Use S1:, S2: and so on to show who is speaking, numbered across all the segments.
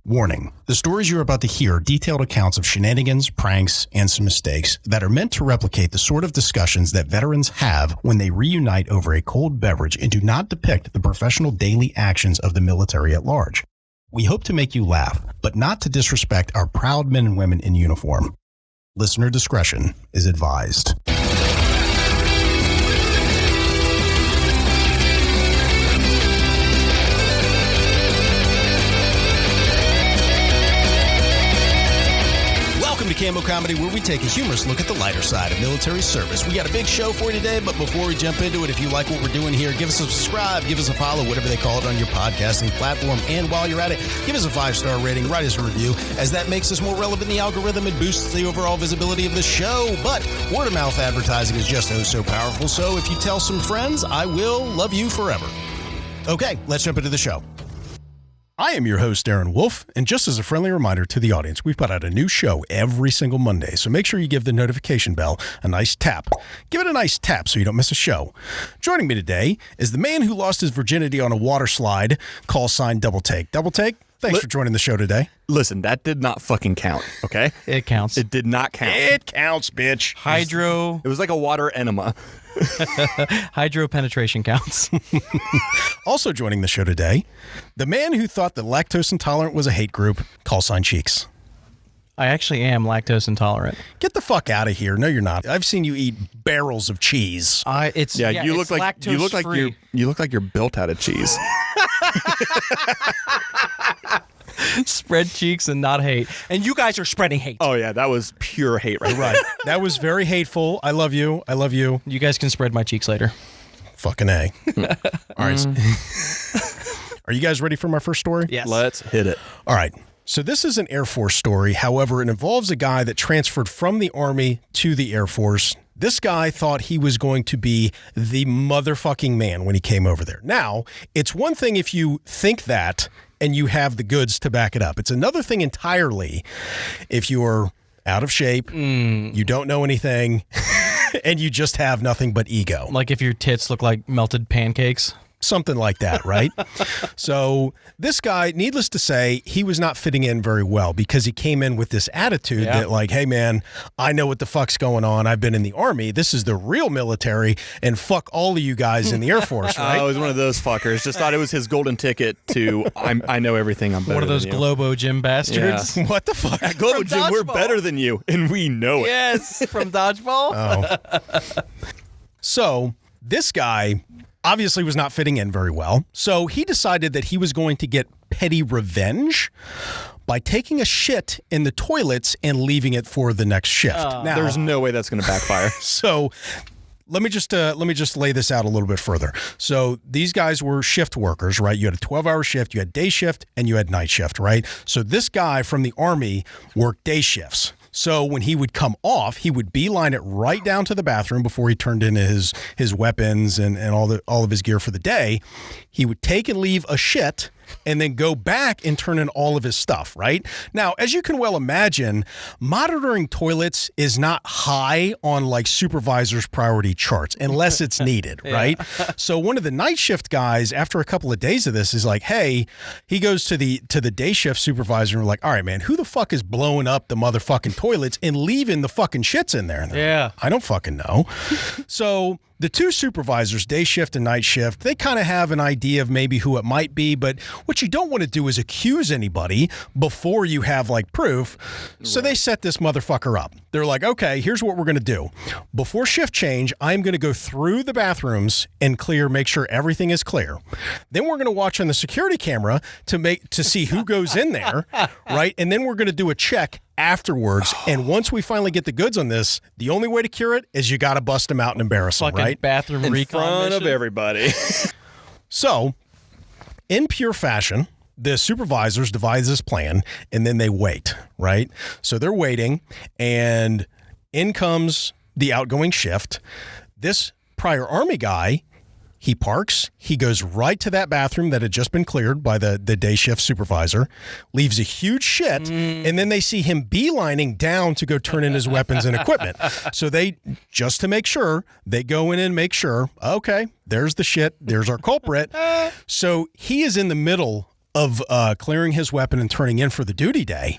S1: Warning, the stories you're about to hear are detailed accounts of shenanigans, pranks, and some mistakes that are meant to replicate the sort of discussions that veterans have when they reunite over a cold beverage and do not depict the professional daily actions of the military at large. We hope to make you laugh, but not to disrespect our proud men and women in uniform. Listener discretion is advised. Welcome to Cammo Comedy, where we take a humorous look at the lighter side of military service. We got a big show for you today, but before we jump into it, if you like what we're doing here, give us a subscribe, give us a follow, whatever they call it on your podcasting platform. And while you're at it, give us a 5-star rating, write us a review, as that makes us more relevant in the algorithm and boosts the overall visibility of the show. But word-of-mouth advertising is just so powerful, so if you tell some friends, I will love you forever. Okay, let's jump into the show. I am your host, Darren Wolf, and just as a friendly reminder to the audience, we put out a new show every single Monday, so make sure you give the notification bell a nice tap. Give it a nice tap so you don't miss a show. Joining me today is the man who lost his virginity on a water slide, call sign Double Take. Double Take, thanks for joining the show today.
S2: Listen, that did not fucking count, okay?
S3: It counts.
S2: It did not count.
S1: It counts, bitch.
S3: Hydro.
S2: It was like a water enema.
S3: Hydro penetration counts.
S1: Also joining the show today, the man who thought that lactose intolerant was a hate group, call sign Cheeks.
S3: I actually am lactose intolerant.
S1: Get the fuck out of here. No, you're not. I've seen you eat barrels of cheese.
S2: You look like you look like you're built out of cheese.
S3: Spread cheeks and not hate. And you guys are spreading hate.
S2: Oh yeah, that was pure hate right.
S1: That was very hateful. I love you. I love you.
S3: You guys can spread my cheeks later.
S1: Fucking A. All right. Are you guys ready for my first story?
S3: Yes.
S2: Let's hit it.
S1: All right. So this is an Air Force story. However, it involves a guy that transferred from the Army to the Air Force. This guy thought he was going to be the motherfucking man when he came over there. Now, it's one thing if you think that and you have the goods to back it up. It's another thing entirely if you're out of shape, you don't know anything, and you just have nothing but ego.
S3: Like if your tits look like melted pancakes.
S1: Something like that, right? So this guy, needless to say, he was not fitting in very well because he came in with this attitude that like, hey man, I know what the fuck's going on. I've been in the Army. This is the real military, and fuck all of you guys in the Air Force, right?
S2: Oh, it was one of those fuckers. Just thought it was his golden ticket to I know everything. I'm better
S3: one of those
S2: than you.
S3: Globo Gym bastards.
S1: Yeah. What the fuck?
S2: At Globo Gym, we're better than you, and we know it.
S3: Yes, from dodgeball.
S1: Oh. So this guy obviously was not fitting in very well. So he decided that he was going to get petty revenge by taking a shit in the toilets and leaving it for the next shift. Now,
S2: There's no way that's going to backfire.
S1: So let me just lay this out a little bit further. So these guys were shift workers, right? You had a 12-hour shift, you had day shift, and you had night shift, right? So this guy from the Army worked day shifts. So when he would come off, he would beeline it right down to the bathroom before he turned in his weapons and all of his gear for the day. He would take and leave a shit and then go back and turn in all of his stuff, right? Now, as you can well imagine, monitoring toilets is not high on like supervisors' priority charts unless it's needed, right? So one of the night shift guys, after a couple of days of this, is like, hey, he goes to the day shift supervisor and we're like, all right, man, who the fuck is blowing up the motherfucking toilets and leaving the fucking shits in there?
S3: Yeah.
S1: I don't fucking know. So the two supervisors, day shift and night shift, they kind of have an idea of maybe who it might be, but what you don't want to do is accuse anybody before you have like proof. So they set this motherfucker up. They're like, okay, here's what we're going to do. Before shift change, I'm going to go through the bathrooms and make sure everything is clear. Then we're going to watch on the security camera to see who goes in there, right? And then we're going to do a check afterwards, and once we finally get the goods on this, the only way to cure it is you got to bust them out and embarrass them, right?
S3: Bathroom
S2: In
S3: recon
S2: front
S3: mission.
S2: of everybody.
S1: So, in pure fashion, the supervisors devise this plan, and then they wait, right? So they're waiting, and in comes the outgoing shift. This prior Army guy, he parks, he goes right to that bathroom that had just been cleared by the day shift supervisor, leaves a huge shit, and then they see him beelining down to go turn in his weapons and equipment. So they, just to make sure, they go in and make sure, okay, there's the shit, there's our culprit. So he is in the middle of clearing his weapon and turning in for the duty day.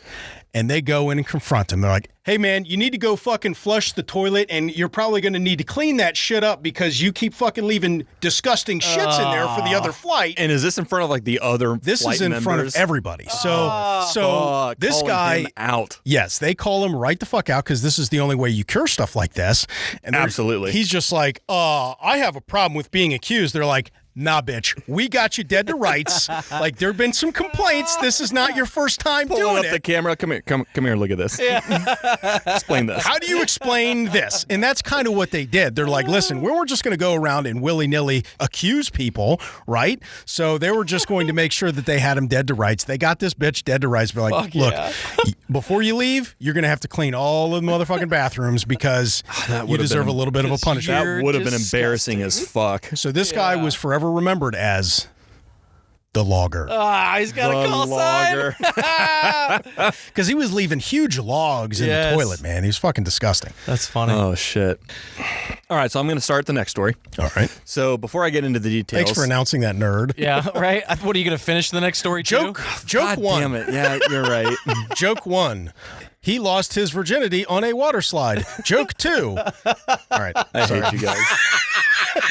S1: And they go in and confront him. They're like, hey, man, you need to go fucking flush the toilet, and you're probably going to need to clean that shit up because you keep fucking leaving disgusting shits in there for the other flight.
S2: And is this in front of like the other
S1: This
S2: flight
S1: is in
S2: members?
S1: front of everybody. So this
S2: calling
S1: guy
S2: him out.
S1: Yes, they call him right the fuck out because this is the only way you cure stuff like this. And
S2: Absolutely.
S1: he's just like, I have a problem with being accused. They're like, nah, bitch, we got you dead to rights. Like, there have been some complaints. This is not your first time
S2: Pulling
S1: doing
S2: up
S1: it.
S2: the camera. Come here. Look at this. Explain this.
S1: How do you explain this? And that's kind of what they did. They're like, listen, we weren't just going to go around and willy-nilly accuse people, right? So they were just going to make sure that they had him dead to rights. They got this bitch dead to rights. They're like, look, before you leave, you're going to have to clean all of the motherfucking bathrooms because you deserve a little bit of a punishment.
S2: That would have been embarrassing as fuck.
S1: So this guy was forever remembered as the logger.
S3: He's got a call sign.
S1: Because he was leaving huge logs in the toilet, man. He was fucking disgusting.
S3: That's funny.
S2: Oh, shit. All right, so I'm going to start the next story.
S1: All right.
S2: So before I get into the details.
S1: Thanks for announcing that, nerd.
S3: Yeah, right? What, are you going to finish the next story, too?
S1: Joke
S2: God
S1: one.
S2: damn it. Yeah, you're right.
S1: Joke one. He lost his virginity on a water slide. Joke two. All right.
S2: I hate you guys.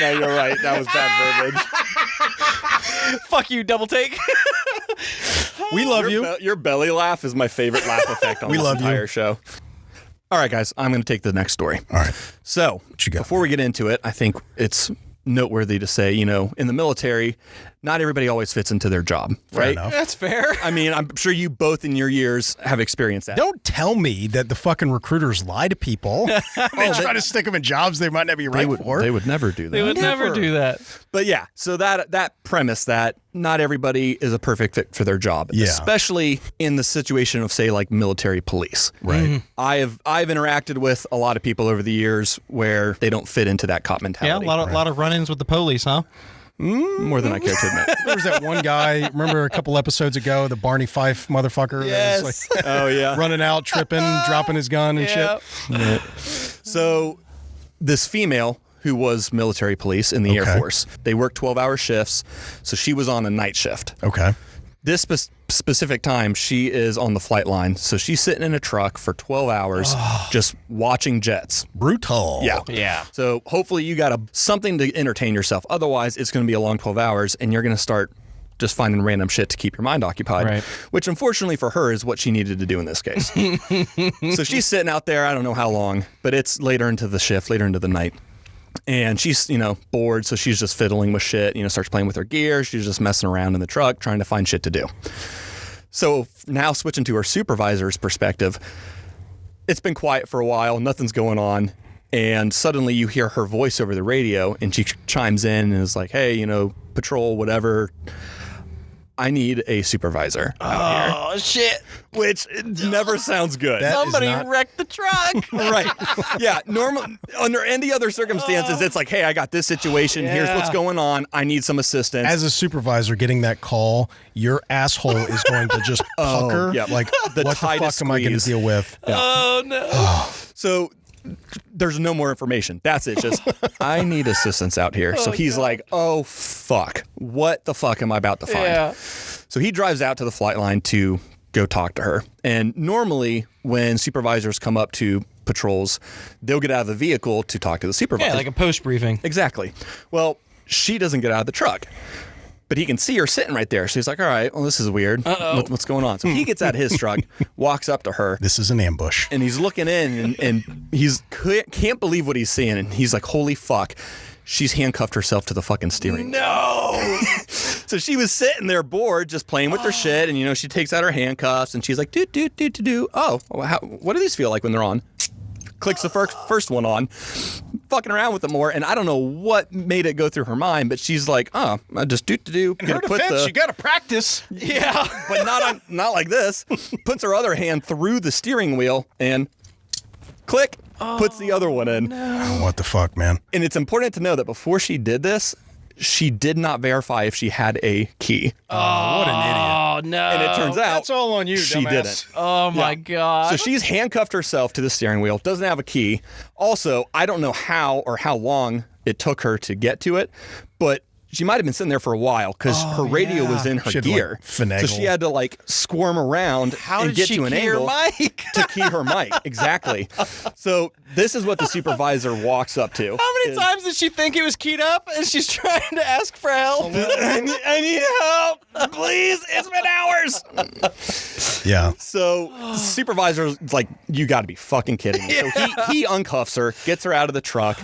S2: No, you're right. That was bad verbiage.
S3: Fuck you, double take.
S1: We love you.
S2: Your belly laugh is my favorite laugh effect on
S1: We
S2: this
S1: love you.
S2: entire show. All right, guys, I'm going to take the next story.
S1: All right.
S2: So,
S1: you got?
S2: before we get into it, I think it's noteworthy to say, in the military, not everybody always fits into their job, right?
S1: enough.
S3: That's fair.
S2: I mean, I'm sure you both in your years have experienced that.
S1: Don't tell me that the fucking recruiters lie to people. They try to stick them in jobs they might not be right for.
S2: They would never do that.
S3: They would never do that.
S2: But yeah, so that premise that not everybody is a perfect fit for their job, especially in the situation of, say, like military police.
S1: Right.
S3: Mm-hmm.
S2: I've interacted with a lot of people over the years where they don't fit into that cop
S3: Yeah,
S2: mentality.
S3: a lot of run-ins with the police, huh?
S2: More than I care to admit.
S1: There was that one guy, remember a couple episodes ago, the Barney Fife motherfucker? That was like
S2: Oh yeah.
S1: running out, tripping, dropping his gun and shit.
S2: So this female who was military police in the Air Force, they worked 12-hour shifts, so she was on a night shift.
S1: Okay.
S2: This specific time, she is on the flight line, so she's sitting in a truck for 12 hours just watching jets.
S1: Brutal.
S3: Yeah.
S2: So hopefully you got something to entertain yourself. Otherwise, it's going to be a long 12 hours, and you're going to start just finding random shit to keep your mind occupied,
S3: Right.
S2: which unfortunately for her is what she needed to do in this case. So she's sitting out there, I don't know how long, but it's later into the shift, later into the night. And she's, bored, so she's just fiddling with shit, starts playing with her gear. She's just messing around in the truck, trying to find shit to do. So now switching to her supervisor's perspective, it's been quiet for a while, nothing's going on, and suddenly you hear her voice over the radio, and she chimes in and is like, hey, patrol, whatever, I need a supervisor out here.
S3: Oh, shit.
S2: Which never sounds good.
S1: That is
S3: Somebody
S1: not-
S3: wrecked the truck.
S2: Right. Yeah. Under any other circumstances, it's like, hey, I got this situation. Here's what's going on. I need some assistance.
S1: As a supervisor getting that call, your asshole is going to just pucker.
S2: yep.
S1: Like,
S2: The
S1: what the fuck
S2: tightest
S1: am I going to
S2: squeeze.
S1: deal with?
S3: Oh, no.
S2: So there's no more information. That's it. Just, I need assistance out here. So he's like, oh, fuck. What the fuck am I about to find?
S3: Yeah.
S2: So he drives out to the flight line to go talk to her. And normally when supervisors come up to patrols, they'll get out of the vehicle to talk to the supervisor.
S3: Yeah, like a post-briefing.
S2: Exactly. Well, she doesn't get out of the truck, but he can see her sitting right there. So he's like, all right, well, this is weird. What's going on? So he gets out of his truck, walks up to her,
S1: This is an ambush.
S2: and he's looking in and he's can't believe what he's seeing. And he's like, holy fuck. She's handcuffed herself to the fucking steering.
S3: No.
S2: So she was sitting there bored, just playing with her shit. And, she takes out her handcuffs and she's like, do. Oh, what do these feel like when they're on? Clicks the first one on, fucking around with it more. And I don't know what made it go through her mind, but she's like, I just do.
S1: In her defense, you got to practice.
S2: Yeah, but not like this. Puts her other hand through the steering wheel and click, puts the other one in.
S1: Oh, what the fuck, man?
S2: And it's important to know that before she did this, she did not verify if she had a key.
S1: Oh, what an idiot.
S3: Oh, no.
S2: And it turns out
S1: That's all on you,
S2: she
S1: dumbass.
S2: didn't.
S3: Oh, my God.
S2: So she's handcuffed herself to the steering wheel, doesn't have a key. Also, I don't know how or how long it took her to get to it, but she might have been sitting there for a while because her radio was in her
S1: She had to,
S2: gear.
S1: finagle.
S2: So she had to squirm around and get to an angle to key her mic. Exactly. So this is what the supervisor walks up to.
S3: How many times did she think he was keyed up and she's trying to ask for help?
S2: I need help. Please. It's been hours.
S1: Yeah.
S2: So the supervisor's like, you got to be fucking kidding me. So he uncuffs her, gets her out of the truck,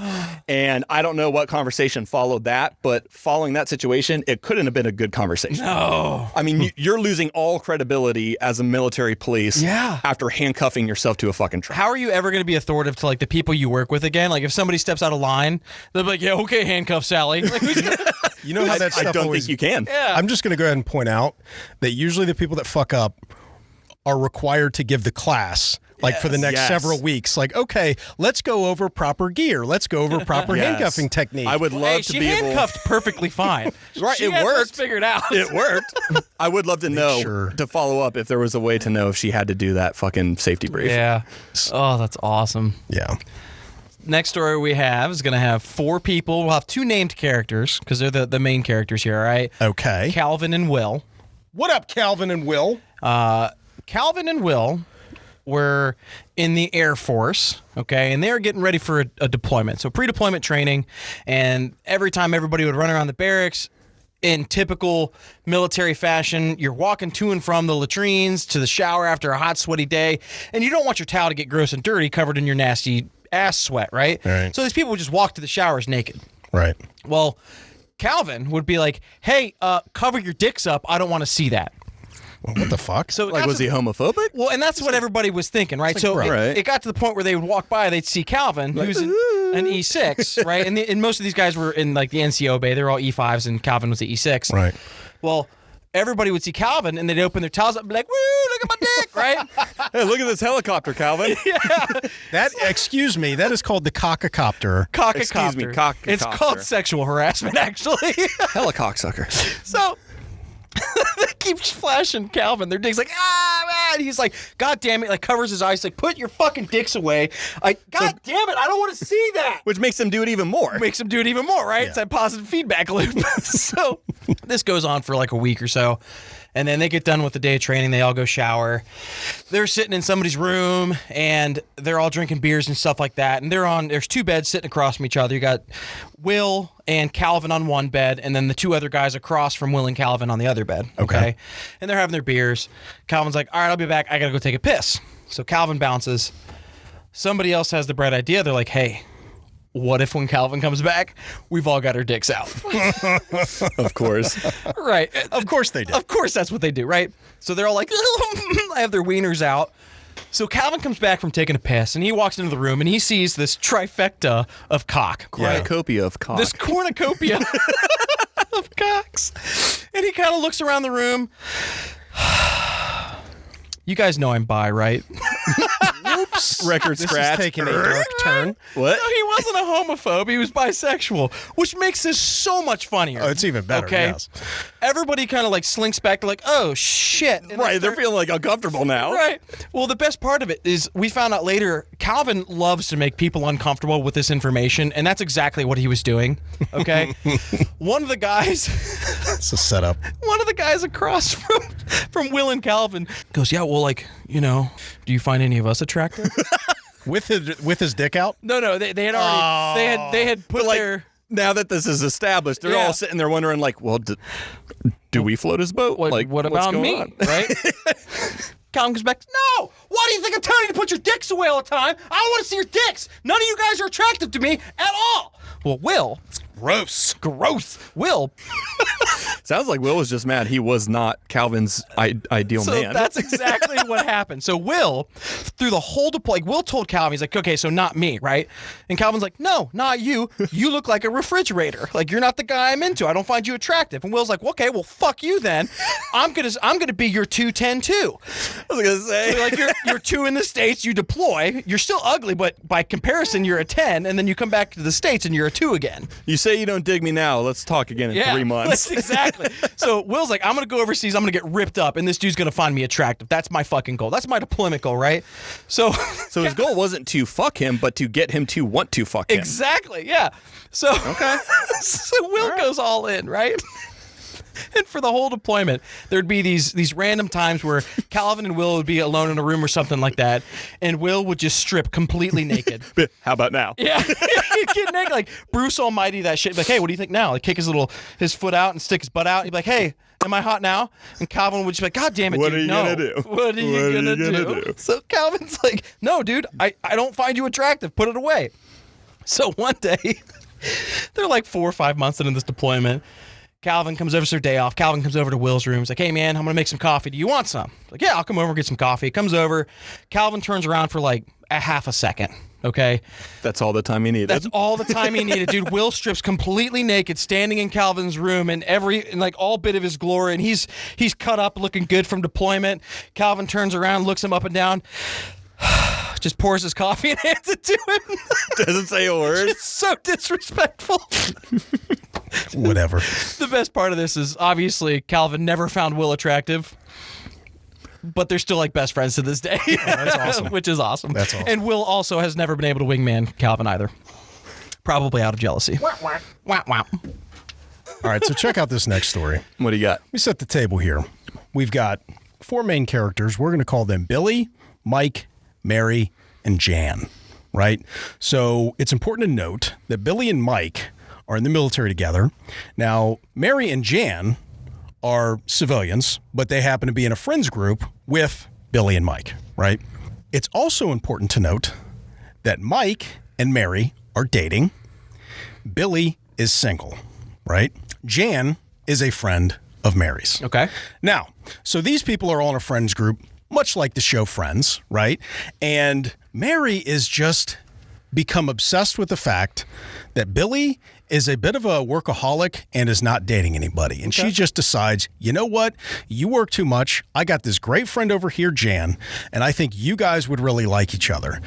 S2: and I don't know what conversation followed that, but following that situation, it couldn't have been a good conversation.
S3: No.
S2: I mean, you're losing all credibility as a military police after handcuffing yourself to a fucking truck.
S3: How are you ever going to be authoritative to the people you work with again? If somebody steps out of line, they'll be like, yeah, okay, handcuff Sally.
S1: You know how that stuff
S2: I don't
S1: always,
S2: think you can.
S3: Yeah.
S1: I'm just going to go ahead and point out that usually the people that fuck up are required to give the class for the next several weeks. Okay, let's go over proper gear. Let's go over proper handcuffing technique.
S2: I would love to
S3: she
S2: be able...
S3: handcuffed perfectly fine.
S2: Right,
S3: she
S2: it
S3: had
S2: worked.
S3: this figured out.
S2: It worked. I would love to know, to follow up, if there was a way to know if she had to do that fucking safety brief.
S3: Yeah. Oh, that's awesome.
S1: Yeah.
S3: Next story we have is going to have 4 people. We'll have 2 named characters because they're the main characters here, all right?
S1: Okay.
S3: Calvin and Will.
S1: What up, Calvin and Will?
S3: Calvin and Will were in the Air Force, okay, and they were getting ready for a deployment. So pre-deployment training, and every time everybody would run around the barracks, in typical military fashion, you're walking to and from the latrines to the shower after a hot, sweaty day, and you don't want your towel to get gross and dirty covered in your nasty ass sweat, right?
S1: Right.
S3: So these people would just walk to the showers naked.
S1: Right.
S3: Well, Calvin would be like, hey, cover your dicks up. I don't want to see that.
S1: Well, what the fuck?
S3: So
S2: Was he homophobic?
S3: Well, and that's what everybody was thinking, right? So
S2: right.
S3: it got to the point where they would walk by, they'd see Calvin, who's an E6, right? And most of these guys were in the NCO bay. They were all E5s, and Calvin was the E6.
S1: Right.
S3: Well, everybody would see Calvin, and they'd open their towels up and be like, woo, look at my dick, right?
S2: Hey, look at this helicopter, Calvin.
S1: Excuse me, that is called the cockacopter.
S3: Cockacopter.
S2: Excuse me, cockacopter.
S3: It's called sexual harassment, actually.
S2: Helicocksucker.
S3: So... they keep flashing Calvin. Their dick's like, man. He's like, God damn it. Covers his eyes. Like, put your fucking dicks away. God damn it. I don't want to see that.
S2: Which makes them do it even more.
S3: Makes them do it even more, right?
S1: Yeah.
S3: It's that positive feedback loop. So this goes on for a week or so. And then they get done with the day of training. They all go shower. They're sitting in somebody's room, and they're all drinking beers and stuff like that. And there's 2 beds sitting across from each other. You got Will and Calvin on one bed, and then the 2 other guys across from Will and Calvin on the other bed. Okay. And they're having their beers. Calvin's like, all right, I'll be back. I got to go take a piss. So Calvin bounces. Somebody else has the bright idea. They're like, hey, what if when Calvin comes back, we've all got our dicks out?
S2: Of course.
S3: Right.
S1: Of course they do.
S3: Of course that's what they do, right? So they're all like, I have their wieners out. So Calvin comes back from taking a piss, and he walks into the room, and he sees this trifecta of cock. Right?
S2: Cornucopia of cock.
S3: This cornucopia of cocks. And he kind of looks around the room. You guys know I'm bi, right?
S1: Oops.
S2: Record
S1: This
S2: scratch.
S1: is taking a dark turn.
S2: What?
S3: No, he wasn't a homophobe. He was bisexual, which makes this so much funnier.
S1: Oh, it's even better,
S3: Okay.
S1: yes.
S3: Everybody kind of slinks back to oh, shit. And
S2: Right, they're feeling uncomfortable now.
S3: Right. Well, the best part of it is we found out later, Calvin loves to make people uncomfortable with this information, and that's exactly what he was doing. Okay. One of the guys
S1: It's a setup.
S3: One of the guys across from Will and Calvin goes, yeah, well, do you find any of us attractive?
S1: With his dick out?
S3: No, they had already, they had put their...
S2: Now that this is established, they're all sitting there wondering, well, do we float his boat?
S3: What
S2: what's
S3: about
S2: going
S3: me,
S2: on?
S3: right? Calvin comes back, no! Why do you think I'm telling you to put your dicks away all the time? I don't want to see your dicks! None of you guys are attractive to me at all! Well, Will...
S1: Gross.
S3: Will...
S2: Sounds like Will was just mad he was not Calvin's ideal man.
S3: So that's exactly what happened. So Will, through the whole Will told Calvin, he's like, okay, so not me, right? And Calvin's like, no, not you. You look like a refrigerator. You're not the guy I'm into. I don't find you attractive. And Will's like, okay, well, fuck you then. I'm gonna be your 210 too.
S2: I was gonna say,
S3: So you're 2 in the States, you deploy. You're still ugly, but by comparison, you're a 10, and then you come back to the States and you're a 2 again.
S2: you say say you don't dig me now. Let's talk again in 3 months.
S3: Exactly. So Will's like, I'm going to go overseas. I'm going to get ripped up, and this dude's going to find me attractive. That's my fucking goal. That's my deployment goal, right? So
S2: his goal wasn't to fuck him, but to get him to want to fuck him.
S3: Exactly, yeah. So,
S2: okay.
S3: So Will goes all in, right? And for the whole deployment, there'd be these random times where Calvin and Will would be alone in a room or something like that, and Will would just strip completely naked.
S2: How about now?
S3: Yeah, he'd get naked, like Bruce Almighty, that shit. Like, hey, what do you think now? Like, kick his foot out and stick his butt out. He'd be like, hey, am I hot now? And Calvin would just be like, God damn it,
S2: what
S3: dude,
S2: are you
S3: no.
S2: gonna do?
S3: What are you gonna do? So Calvin's like, no, dude, I don't find you attractive. Put it away. So one day, they're like 4 or 5 months into this deployment. Calvin comes over, it's their day off. Calvin comes over to Will's room. He's like, hey, man, I'm going to make some coffee. Do you want some? Like, yeah, I'll come over and get some coffee. He comes over. Calvin turns around for like a half a second, okay?
S2: That's all the time he needed.
S3: That's all the time he needed, dude. Will strips completely naked, standing in Calvin's room in like all bit of his glory, and he's cut up, looking good from deployment. Calvin turns around, looks him up and down, just pours his coffee and hands it to him.
S2: Doesn't say a word.
S3: It's so disrespectful.
S1: Whatever.
S3: The best part of this is obviously Calvin never found Will attractive, but they're still like best friends to this day.
S1: Oh, that's awesome.
S3: Which is awesome.
S1: That's awesome.
S3: And Will also has never been able to wingman Calvin either. Probably out of jealousy. Wah, wah.
S1: All right, so check out this next story.
S2: What do you got?
S1: We set the table here. We've got 4 main characters. We're going to call them Billy, Mike, Mary, and Jan, right? So it's important to note that Billy and Mike are in the military together. Now, Mary and Jan are civilians, but they happen to be in a friends group with Billy and Mike, right? It's also important to note that Mike and Mary are dating. Billy is single, right? Jan is a friend of Mary's.
S3: Okay.
S1: Now, so these people are all in a friends group, much like the show Friends, right? And Mary is just become obsessed with the fact that Billy is a bit of a workaholic and is not dating anybody. And she just decides, you know what? You work too much. I got this great friend over here, Jan, and I think you guys would really like each other.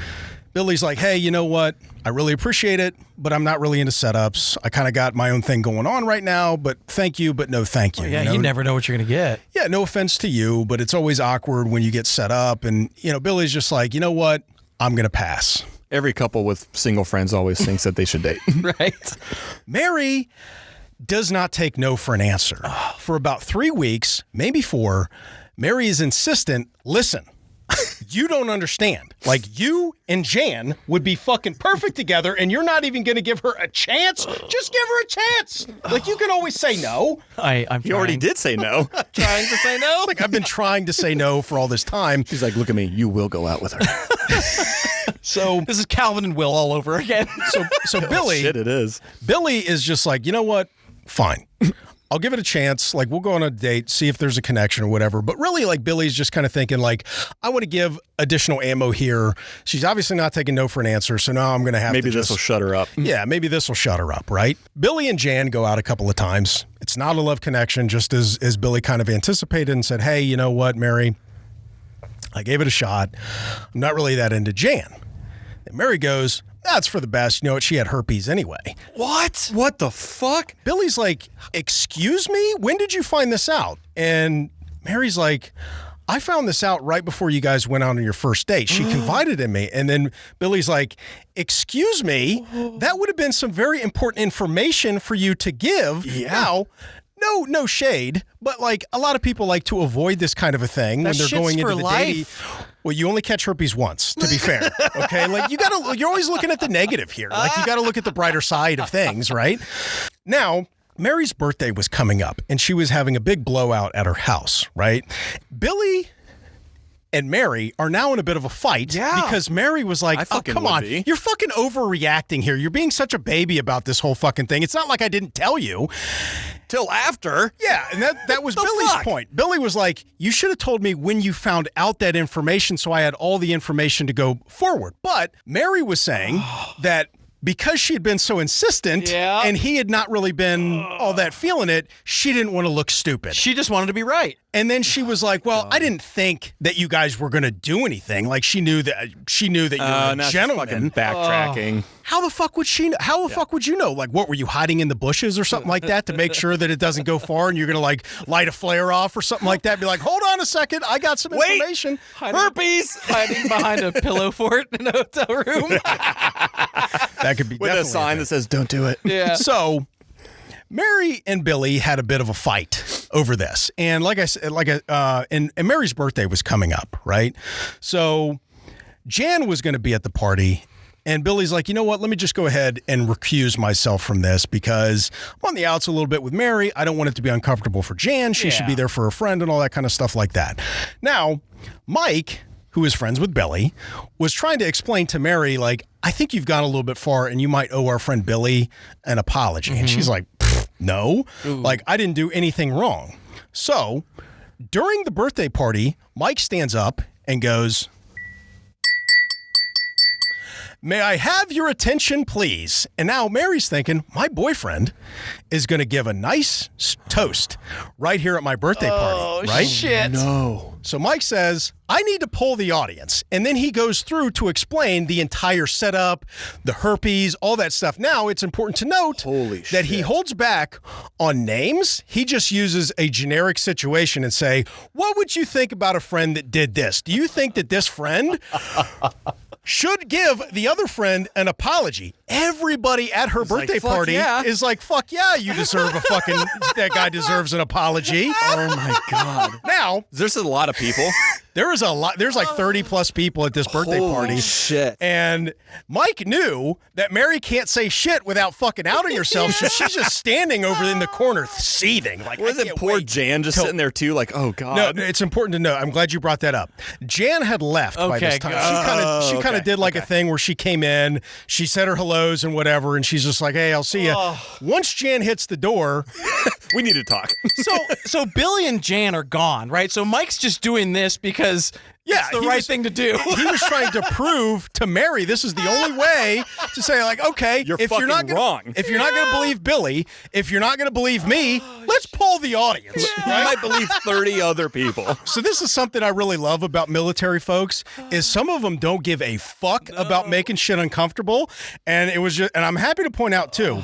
S1: Billy's like, hey, you know what? I really appreciate it, but I'm not really into setups. I kind of got my own thing going on right now, but thank you, but no thank you.
S3: Well, yeah, you never know what you're going to get.
S1: Yeah, no offense to you, but it's always awkward when you get set up. And, Billy's just like, you know what? I'm going to pass.
S2: Every couple with single friends always thinks that they should date.
S3: Right.
S1: Mary does not take no for an answer. For about 3 weeks, maybe 4, Mary is insistent, listen, you don't understand. Like, you and Jan would be fucking perfect together, and you're not even going to give her a chance? Just give her a chance. Like, you can always say no.
S3: I'm
S2: He already did say no.
S3: trying to say no.
S1: Like, I've been trying to say no for all this time.
S2: She's like, look at me. You will go out with her.
S1: So
S3: this is Calvin and Will all over again.
S1: So Billy,
S2: Shit, it is.
S1: Billy is just like, you know what? Fine. I'll give it a chance. Like, we'll go on a date, see if there's a connection or whatever. But really, like, Billy's just kind of thinking, like, I want to give additional ammo here. She's obviously not taking no for an answer, so now I'm going to have
S2: Maybe
S1: to
S2: this will shut her up.
S1: Yeah, maybe this will shut her up, right? Billy and Jan go out a couple of times. It's not a love connection, just as Billy kind of anticipated and said, hey, you know what, Mary? I gave it a shot. I'm not really that into Jan. And Mary goes, that's for the best. You know what? She had herpes anyway.
S2: What? What the fuck?
S1: Billy's like, excuse me? When did you find this out? And Mary's like, I found this out right before you guys went out on your first date. She confided in me. And then Billy's like, excuse me? That would have been some very important information for you to give.
S2: Yeah.
S1: Now, no shade, but like a lot of people like to avoid this kind of a thing when they're going into the dating. Well, you only catch herpes once, to be fair. Okay, like you're always looking at the negative here. Like you got to look at the brighter side of things, right? Now, Mary's birthday was coming up, and she was having a big blowout at her house, right? Billy and Mary are now in a bit of a fight because Mary was like, oh, come on, you're fucking overreacting here. You're being such a baby about this whole fucking thing. It's not like I didn't tell you.
S2: Till after.
S1: Yeah, and that was Billy's point. Billy was like, you should have told me when you found out that information so I had all the information to go forward. But Mary was saying that because she had been so insistent and he had not really been all that feeling it, she didn't want to look stupid.
S3: She just wanted to be right.
S1: And then she was like, well, I didn't think that you guys were going to do anything. Like she knew that you were a
S2: now she's
S1: gentleman.
S2: fucking backtracking.
S1: How the fuck would she know? How the fuck would you know? Like, what, were you hiding in the bushes or something like that to make sure that it doesn't go far and you're going to like light a flare off or something like that? Be like, hold on a second. I got some information.
S3: Herpes! Hiding behind a pillow fort in a hotel room.
S1: That could be
S2: With a sign that says, don't do it.
S3: Yeah.
S1: So Mary and Billy had a bit of a fight over this. And like I said, and Mary's birthday was coming up, right? So Jan was going to be at the party. And Billy's like, you know what? Let me just go ahead and recuse myself from this because I'm on the outs a little bit with Mary. I don't want it to be uncomfortable for Jan. She should be there for her friend and all that kind of stuff like that. Now, Mike, who is friends with Billy, was trying to explain to Mary, like, I think you've gone a little bit far and you might owe our friend Billy an apology. And she's like, no, like I didn't do anything wrong. So during the birthday party, Mike stands up and goes, may I have your attention, please? And now Mary's thinking, my boyfriend is going to give a nice toast right here at my birthday party, right?
S3: Shit.
S2: No.
S1: So Mike says, I need to poll the audience. And then he goes through to explain the entire setup, the herpes, all that stuff. Now, it's important to note that he holds back on names. He just uses a generic situation and say, what would you think about a friend that did this? Do you think that this friend should give the other friend an apology? Everybody at her birthday party is like, fuck yeah, you deserve a fucking, that guy deserves an apology.
S2: Oh my God.
S1: Now,
S2: there's a lot of people.
S1: There is a lot. There's like 30 plus people at this birthday party.
S2: Shit.
S1: And Mike knew that Mary can't say shit without fucking outing herself. So she's just standing over in the corner seething. Like,
S2: Was it poor Jan just sitting there too? Like, oh God.
S1: No, it's important to know. I'm glad you brought that up. Jan had left by this time. She kind of did like a thing where she came in, she said her hellos and whatever, and she's just like, hey, I'll see you. Once Jan hits the door,
S2: we need to talk.
S3: So Billy and Jan are gone, right? So Mike's just doing this because it's the right thing to do.
S1: He was trying to prove to Mary this is the only way to say, like, okay, if you're not
S2: wrong.
S1: If you're not going to believe Billy, if you're not going to believe me, let's poll the audience.
S2: You might believe 30 other people.
S1: So this is something I really love about military folks is some of them don't give a fuck about making shit uncomfortable. And it was just, and I'm happy to point out too,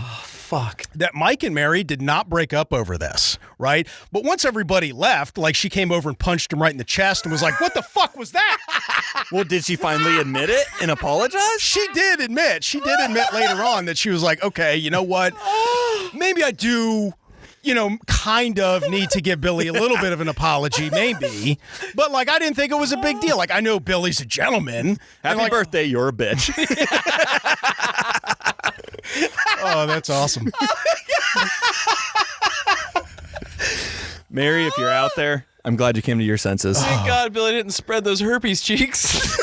S1: that Mike and Mary did not break up over this, right? But once everybody left, like she came over and punched him right in the chest and was like, what the fuck was that?
S2: Well, did she finally admit it and apologize?
S1: She did admit later on that she was like, okay, you know what? Maybe I do, kind of need to give Billy a little bit of an apology, maybe. But like, I didn't think it was a big deal. Like, I know Billy's a gentleman.
S2: Happy birthday, you're a bitch.
S1: Oh, that's awesome.
S2: Mary, if you're out there, I'm glad you came to your senses.
S3: Thank God Billy didn't spread those herpes cheeks.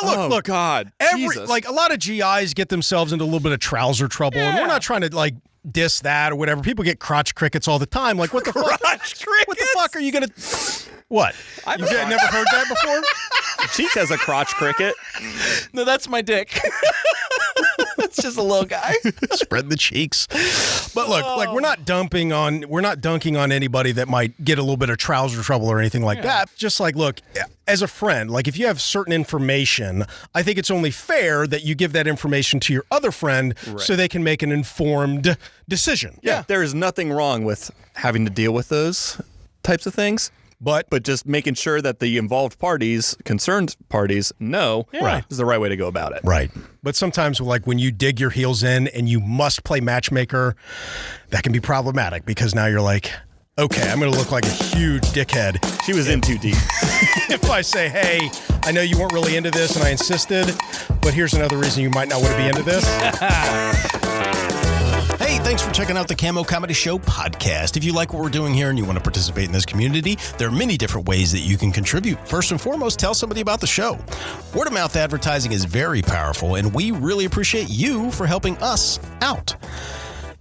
S1: Now, look,
S2: God.
S1: Like a lot of GIs get themselves into a little bit of trouser trouble, and we're not trying to like diss that or whatever. People get crotch crickets all the time. Like, what the fuck?
S2: Crickets?
S1: What the fuck are you gonna? What? You never heard that before?
S2: Cheek has a crotch cricket.
S3: No, that's my dick. It's just a little guy.
S1: Spread the cheeks. But look, like we're not dunking on anybody that might get a little bit of trouser trouble or anything like that. Just like, look, as a friend, like if you have certain information, I think it's only fair that you give that information to your other friend so they can make an informed decision.
S2: Yeah. There is nothing wrong with having to deal with those types of things. But just making sure that the involved parties, concerned parties, know is the right way to go about it.
S1: Right. But sometimes, like when you dig your heels in and you must play matchmaker, that can be problematic because now you're like, okay, I'm going to look like a huge dickhead.
S2: She was in too deep.
S1: If I say, hey, I know you weren't really into this and I insisted, but here's another reason you might not want to be into this. Hey, thanks for checking out the Cammo Comedy Show Podcast. If you like what we're doing here and you want to participate in this community, there are many different ways that you can contribute. First and foremost, tell somebody about the show. Word of mouth advertising is very powerful, and we really appreciate you for helping us out.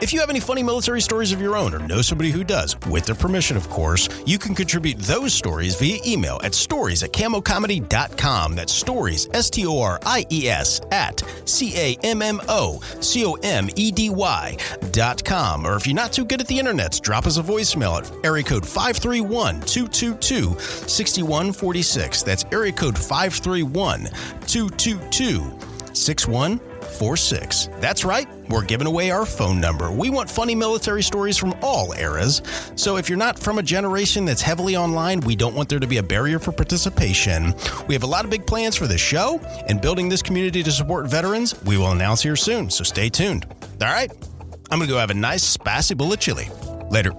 S1: If you have any funny military stories of your own or know somebody who does, with their permission, of course, you can contribute those stories via email at stories@cammocomedy.com. That's stories, STORIES, at CAMMOCOMEDY.com. Or if you're not too good at the internet, drop us a voicemail at area code 531-222-6146. That's area code 531-222-6146. That's right, we're giving away our phone number. We want funny military stories from all eras. So if you're not from a generation that's heavily online, we don't want there to be a barrier for participation. We have a lot of big plans for this show and building this community to support veterans. We will announce here soon, so stay tuned. All right, I'm going to go have a nice spicy bowl of chili. Later.